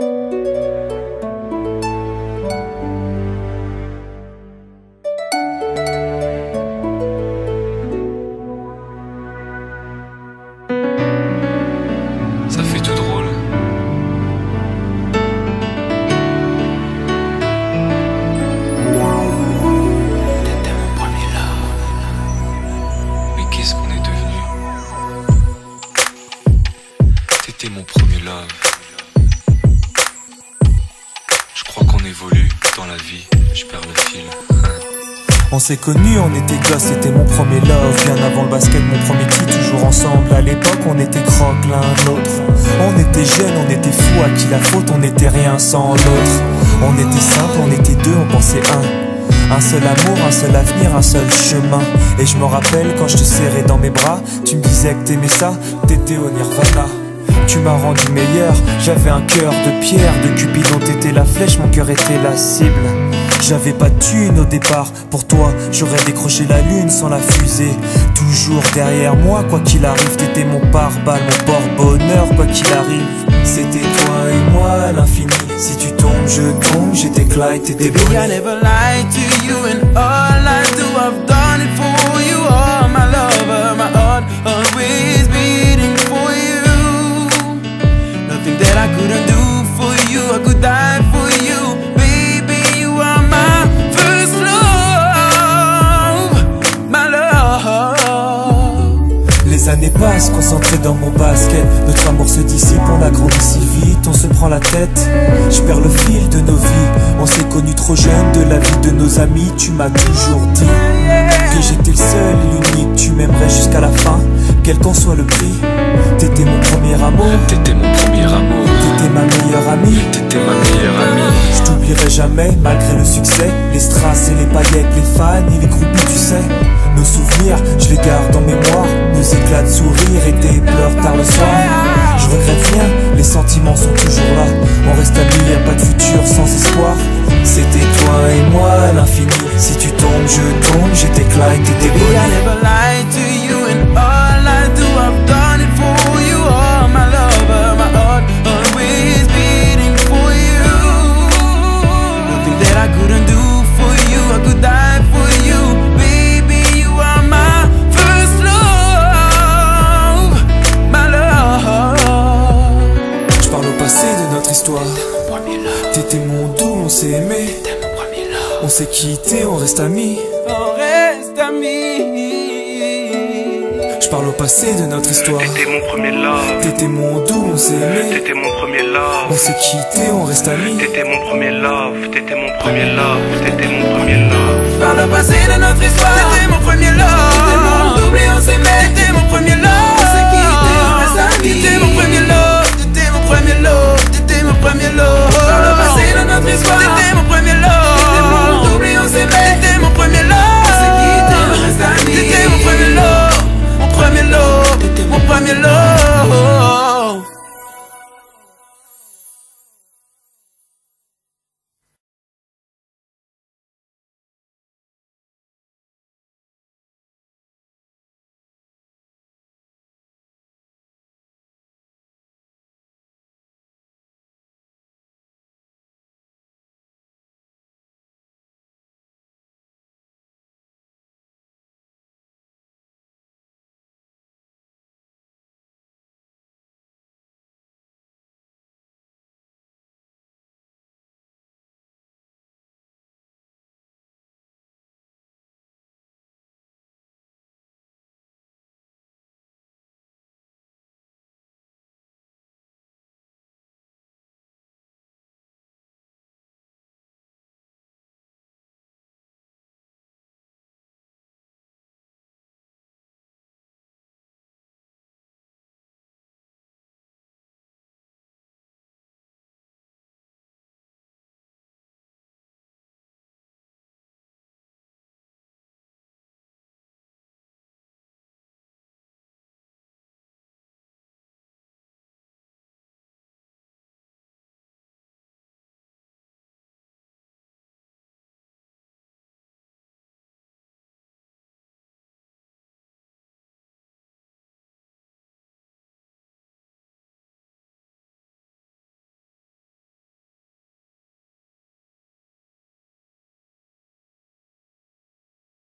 Ça fait tout drôle. T'étais mon premier love. Mais qu'est-ce qu'on est devenu? T'étais mon premier love. Je crois qu'on évolue dans la vie. Je perds le fil. On s'est connus, on était gosses, c'était mon premier love. Bien avant le basket, mon premier titre, toujours ensemble. À l'époque, on était croque l'un l'autre. On était jeunes, on était fous, à qui la faute, on n'était rien sans l'autre. On était simple, on était deux, on pensait un seul amour, un seul avenir, un seul chemin. Et je me rappelle quand je te serrais dans mes bras, tu me disais que t'aimais ça, t'étais au nirvana. Tu m'as rendu meilleur, j'avais un cœur de pierre. De Cupidon t'étais la flèche, mon cœur était la cible. J'avais pas de thune au départ, pour toi j'aurais décroché la lune sans la fusée. Toujours derrière moi, quoi qu'il arrive, t'étais mon pare-balles, mon porte-bonheur, quoi qu'il arrive. C'était toi et moi à l'infini, si tu tombes, je tombe, j'étais Clyde, t'étais Baby, I never lied to you, and all I do, I've done it for you. Oh, my lover, my heart always beating for you. Nothing that I couldn't do for you, I could die for you. Baby, you are my first love, my love. Les années passent, concentrées dans mon basket. Notre amour se dissipe, on a grandi si vite, on se prend la tête. Je perds le fil de nos vies, on s'est connus trop jeunes. De la vie de nos amis, tu m'as toujours dit que j'étais le seul et l'unique. Tu m'aimerais jusqu'à la fin, quel qu'en soit le prix. T'étais mon premier amour, T'étais mon premier amour. t'étais ma meilleure amie. T'étais ma meilleure amie. Je t'oublierai jamais, malgré le succès. Les strass et les paillettes, les fans et les groupies, tu sais. Nos souvenirs, je les garde en mémoire. Nos éclats de sourire et tes pleurs tard le soir. Je regrette rien, les sentiments sont toujours là. On reste amis, y'a pas de futur sans espoir. C'était toi et moi à l'infini. Si tu tombes, je tombe, j'étais Clyde, t'étais Baby, I Bonnie. never lied to you, and all I do, I've done it for you. Oh, my lover, my heart always beating for you. Nothing that I couldn't do for you, I could die for you. Baby, you are my first love, my love. Je parle au passé de notre histoire. T'étais mon doux, on s'est aimé. On s'est quitté, on reste amis. On reste amis. Je parle au passé de notre histoire. T'étais mon premier love. T'étais mon doux, on s'est aimé. T'étais mon premier love. On s'est quitté, on reste amis. T'étais mon premier love. T'étais mon premier love. T'étais mon premier love. Par le passé de notre histoire, t'étais mon premier love. T'étais mon double et on s'aimait. T'étais mon premier love. On s'est quitté, on reste amis. T'étais mon